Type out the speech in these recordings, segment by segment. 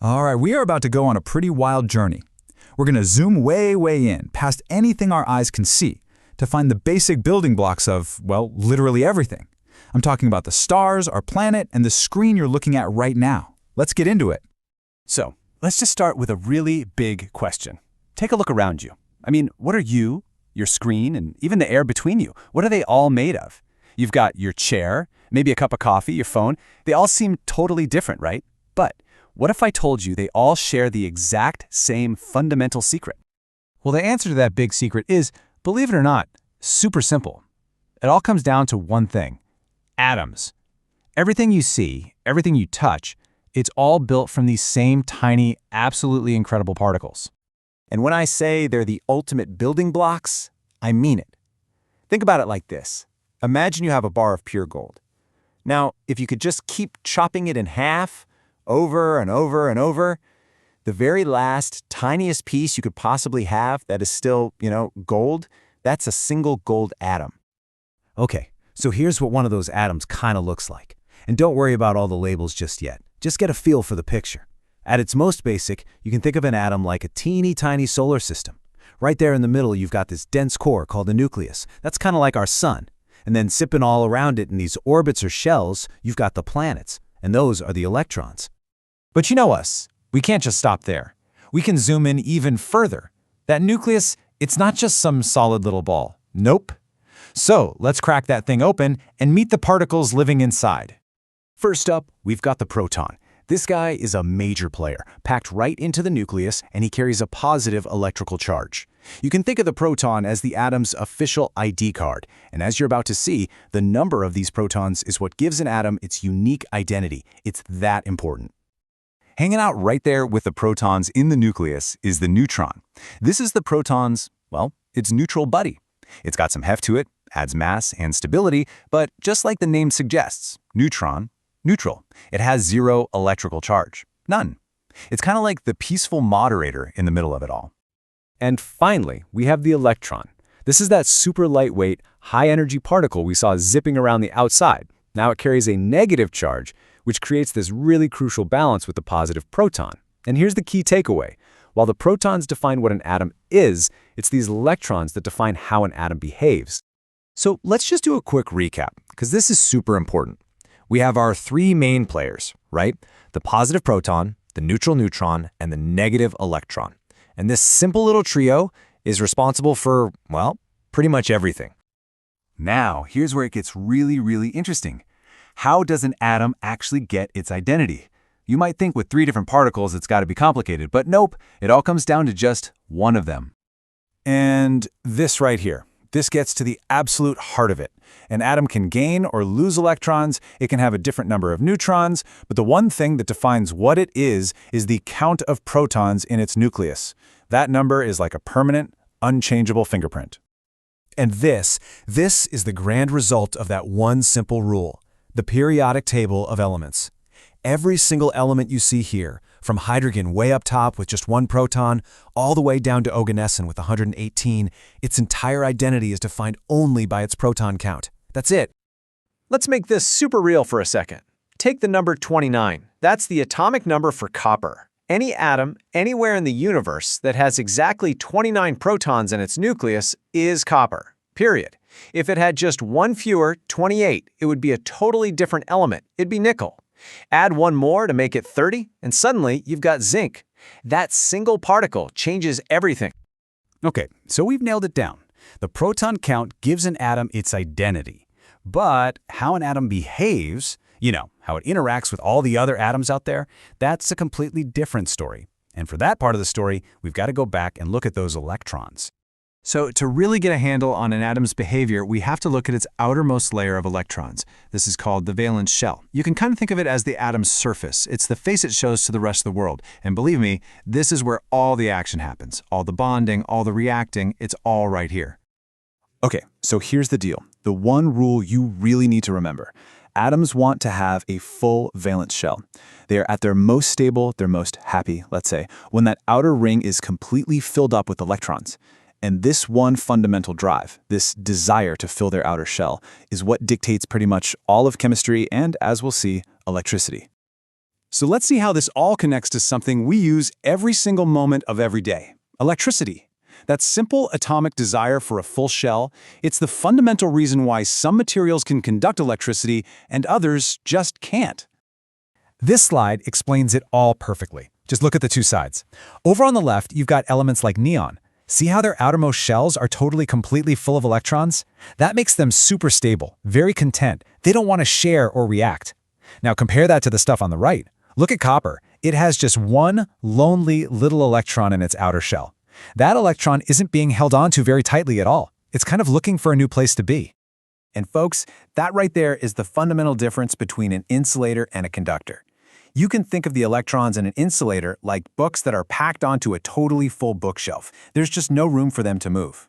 All right, we are about to go on a pretty wild journey. We're going to zoom way, way in, past anything our eyes can see, to find the basic building blocks of, well, literally everything. I'm talking about the stars, our planet, and the screen you're looking at right now. Let's get into it. So, let's just start with a really big question. Take a look around you. I mean, what are you, your screen, and even the air between you? What are they all made of? You've got your chair, maybe a cup of coffee, your phone. They all seem totally different, right? But what if I told you they all share the exact same fundamental secret? Well, the answer to that big secret is, believe it or not, super simple. It all comes down to one thing: atoms. Everything you see, everything you touch, it's all built from these same tiny, absolutely incredible particles. And when I say they're the ultimate building blocks, I mean it. Think about it like this. Imagine you have a bar of pure gold. Now, if you could just keep chopping it in half, over and over and over, the very last, tiniest piece you could possibly have that is still, gold, that's a single gold atom. Okay, so here's what one of those atoms kind of looks like. And don't worry about all the labels just yet. Just get a feel for the picture. At its most basic, you can think of an atom like a teeny tiny solar system. Right there in the middle, you've got this dense core called the nucleus. That's kind of like our sun. And then sipping all around it in these orbits or shells, you've got the planets. And those are the electrons. But you know us. We can't just stop there. We can zoom in even further. That nucleus, it's not just some solid little ball. Nope. So let's crack that thing open and meet the particles living inside. First up, we've got the proton. This guy is a major player, packed right into the nucleus, and he carries a positive electrical charge. You can think of the proton as the atom's official ID card, and as you're about to see, the number of these protons is what gives an atom its unique identity. It's that important. Hanging out right there with the protons in the nucleus is the neutron. This is the proton's, its neutral buddy. It's got some heft to it, adds mass and stability, but just like the name suggests, neutron, neutral. It has zero electrical charge. None. It's kind of like the peaceful moderator in the middle of it all. And finally, we have the electron. This is that super lightweight, high-energy particle we saw zipping around the outside. Now it carries a negative charge, which creates this really crucial balance with the positive proton. And here's the key takeaway. While the protons define what an atom is, it's these electrons that define how an atom behaves. So let's just do a quick recap, because this is super important. We have our three main players, right? The positive proton, the neutral neutron, and the negative electron. And this simple little trio is responsible for, pretty much everything. Now, here's where it gets really, really interesting. How does an atom actually get its identity? You might think with three different particles it's got to be complicated, but nope, it all comes down to just one of them. And this right here. This gets to the absolute heart of it. An atom can gain or lose electrons, it can have a different number of neutrons, but the one thing that defines what it is the count of protons in its nucleus. That number is like a permanent, unchangeable fingerprint. And this is the grand result of that one simple rule, the periodic table of elements. Every single element you see here, from hydrogen way up top with just one proton, all the way down to oganesson with 118, its entire identity is defined only by its proton count. That's it. Let's make this super real for a second. Take the number 29. That's the atomic number for copper. Any atom anywhere in the universe that has exactly 29 protons in its nucleus is copper, period. If it had just one fewer, 28, it would be a totally different element. It'd be nickel. Add one more to make it 30, and suddenly you've got zinc. That single particle changes everything. Okay, so we've nailed it down. The proton count gives an atom its identity. But how an atom behaves, how it interacts with all the other atoms out there, that's a completely different story. And for that part of the story, we've got to go back and look at those electrons. So to really get a handle on an atom's behavior, we have to look at its outermost layer of electrons. This is called the valence shell. You can kind of think of it as the atom's surface. It's the face it shows to the rest of the world. And believe me, this is where all the action happens. All the bonding, all the reacting, it's all right here. Okay, so here's the deal. The one rule you really need to remember. Atoms want to have a full valence shell. They are at their most stable, their most happy, let's say, when that outer ring is completely filled up with electrons. And this one fundamental drive, this desire to fill their outer shell, is what dictates pretty much all of chemistry and, as we'll see, electricity. So let's see how this all connects to something we use every single moment of every day: electricity. That simple atomic desire for a full shell, it's the fundamental reason why some materials can conduct electricity and others just can't. This slide explains it all perfectly. Just look at the two sides. Over on the left, you've got elements like neon. See how their outermost shells are completely full of electrons? That makes them super stable, very content. They don't want to share or react. Now compare that to the stuff on the right. Look at copper. It has just one lonely little electron in its outer shell. That electron isn't being held onto very tightly at all. It's kind of looking for a new place to be. And folks, that right there is the fundamental difference between an insulator and a conductor. You can think of the electrons in an insulator like books that are packed onto a totally full bookshelf. There's just no room for them to move.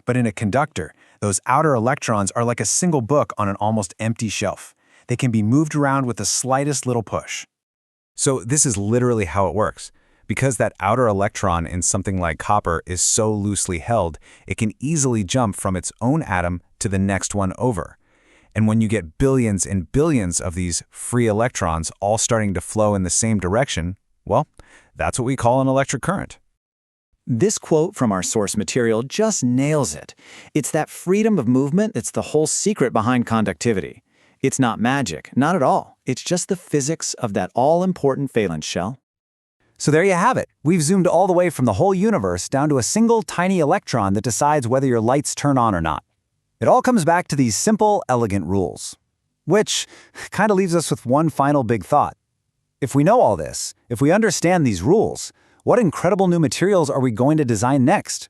But in a conductor, those outer electrons are like a single book on an almost empty shelf. They can be moved around with the slightest little push. So this is literally how it works. Because that outer electron in something like copper is so loosely held, it can easily jump from its own atom to the next one over. And when you get billions and billions of these free electrons all starting to flow in the same direction, well, that's what we call an electric current. This quote from our source material just nails it. It's that freedom of movement that's the whole secret behind conductivity. It's not magic, not at all. It's just the physics of that all-important valence shell. So there you have it. We've zoomed all the way from the whole universe down to a single tiny electron that decides whether your lights turn on or not. It all comes back to these simple, elegant rules. Which kind of leaves us with one final big thought. If we know all this, if we understand these rules, what incredible new materials are we going to design next?